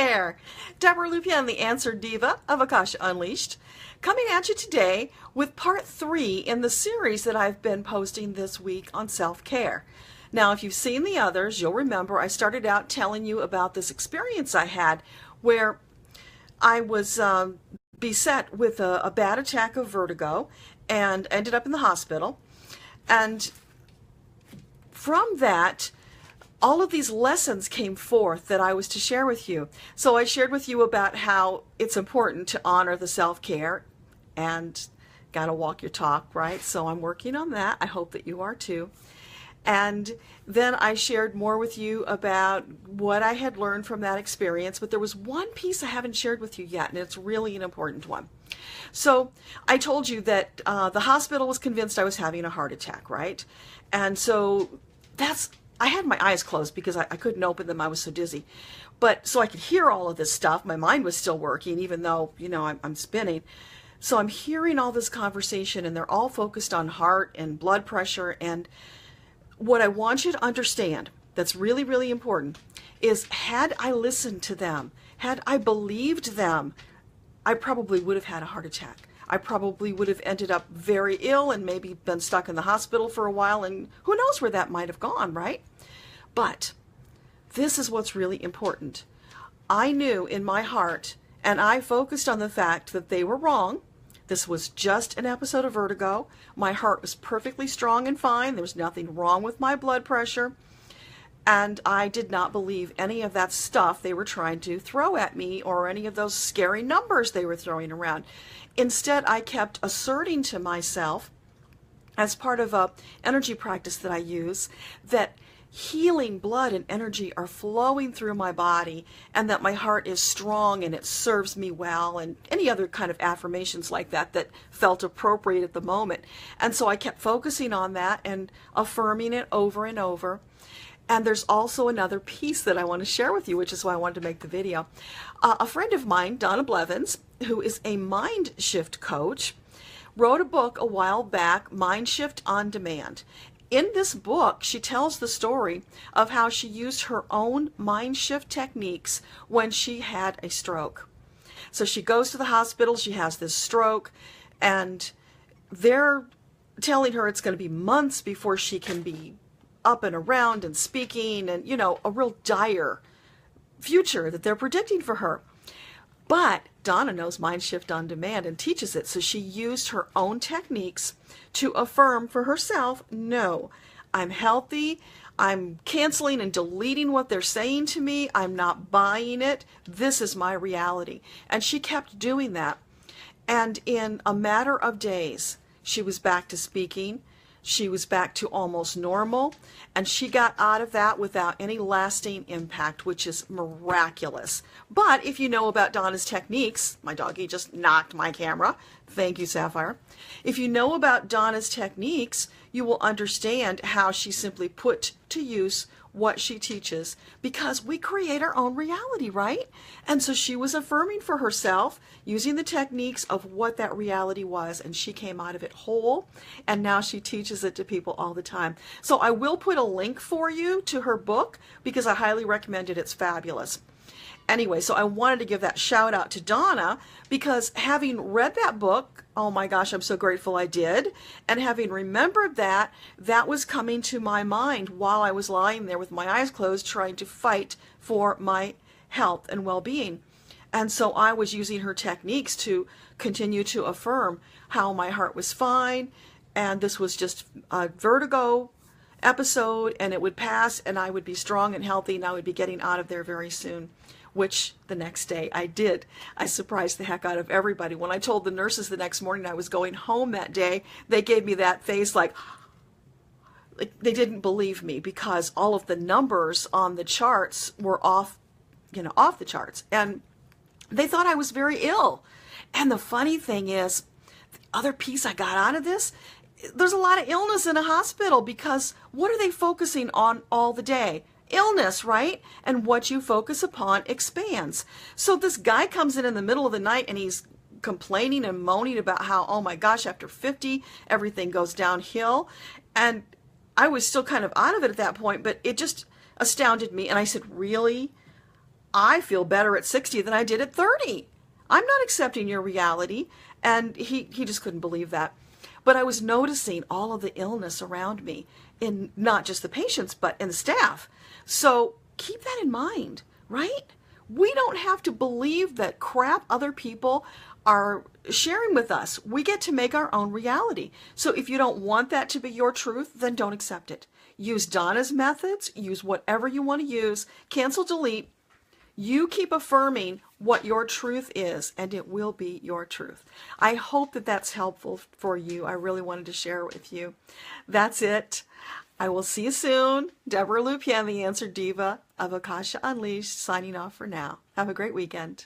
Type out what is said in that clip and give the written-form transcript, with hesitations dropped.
there. Debbra Lupien, the Answer Diva of Akashic Unleashed, coming at you today with part 3 in the series that I've been posting this week on self-care. Now, if you've seen the others, you'll remember I started out telling you about this experience I had where I was beset with a bad attack of vertigo and ended up in the hospital. And from that, all of these lessons came forth that I was to share with you. So I shared with you about how it's important to honor the self-care and gotta walk your talk, right? So I'm working on that. I hope that you are too. And then I shared more with you about what I had learned from that experience, but there was one piece I haven't shared with you yet, and it's really an important one. So I told you that the hospital was convinced I was having a heart attack, right? And so I had my eyes closed because I couldn't open them. I was so dizzy. But so I could hear all of this stuff. My mind was still working, even though, you know, I'm spinning. So I'm hearing all this conversation, and they're all focused on heart and blood pressure. And what I want you to understand that's really, really important is had I listened to them, had I believed them, I probably would have had a heart attack. I probably would have ended up very ill and maybe been stuck in the hospital for a while, and who knows where that might have gone, right? But this is what's really important. I knew in my heart, and I focused on the fact that they were wrong. This was just an episode of vertigo. My heart was perfectly strong and fine. There was nothing wrong with my blood pressure. And I did not believe any of that stuff they were trying to throw at me or any of those scary numbers they were throwing around. Instead, I kept asserting to myself, as part of a energy practice that I use, that healing blood and energy are flowing through my body and that my heart is strong and it serves me well, and any other kind of affirmations like that that felt appropriate at the moment. And so I kept focusing on that and affirming it over and over. And there's also another piece that I want to share with you, which is why I wanted to make the video. A friend of mine, Donna Blevins, who is a mind shift coach, wrote a book a while back, Mind Shift on Demand. In this book, she tells the story of how she used her own mind shift techniques when she had a stroke. So she goes to the hospital, she has this stroke, and they're telling her it's going to be months before she can be up and around and speaking, and, you know, a real dire future that they're predicting for her. But Donna knows Mind Shift on Demand and teaches it, so she used her own techniques to affirm for herself, no, I'm healthy, I'm canceling and deleting what they're saying to me, I'm not buying it, this is my reality. And she kept doing that. And in a matter of days, she was back to speaking. She was back to almost normal, and she got out of that without any lasting impact, which is miraculous. But if you know about Donna's techniques, my doggy just knocked my camera. Thank you, Sapphire. If you know about Donna's techniques, you will understand how she simply put to use what she teaches, because we create our own reality, right? And so she was affirming for herself using the techniques of what that reality was, and she came out of it whole, and now she teaches it to people all the time. So I will put a link for you to her book because I highly recommend it. It's fabulous. Anyway, so I wanted to give that shout out to Donna because having read that book, oh my gosh, I'm so grateful I did. And having remembered that, that was coming to my mind while I was lying there with my eyes closed trying to fight for my health and well-being. And so I was using her techniques to continue to affirm how my heart was fine. And this was just a vertigo episode, and it would pass, and I would be strong and healthy, and I would be getting out of there very soon. Which the next day I did. I surprised the heck out of everybody. When I told the nurses the next morning I was going home that day, they gave me that face like they didn't believe me, because all of the numbers on the charts were off, you know, off the charts. And they thought I was very ill. And the funny thing is, the other piece I got out of this, there's a lot of illness in a hospital, because what are they focusing on all the day? Illness, right? And what you focus upon expands. So this guy comes in the middle of the night and he's complaining and moaning about how, oh my gosh, after 50, everything goes downhill. And I was still kind of out of it at that point, but it just astounded me. And I said, really? I feel better at 60 than I did at 30. I'm not accepting your reality. And he just couldn't believe that. But I was noticing all of the illness around me, in not just the patients, but in the staff. So keep that in mind, right? We don't have to believe that crap other people are sharing with us. We get to make our own reality. So if you don't want that to be your truth, then don't accept it. Use Donna's methods. Use whatever you want to use. Cancel, delete. You keep affirming what your truth is, and it will be your truth. I hope that that's helpful for you. I really wanted to share it with you. That's it. I will see you soon. Deborah Lupien, the Answer Diva of Akasha Unleashed, signing off for now. Have a great weekend.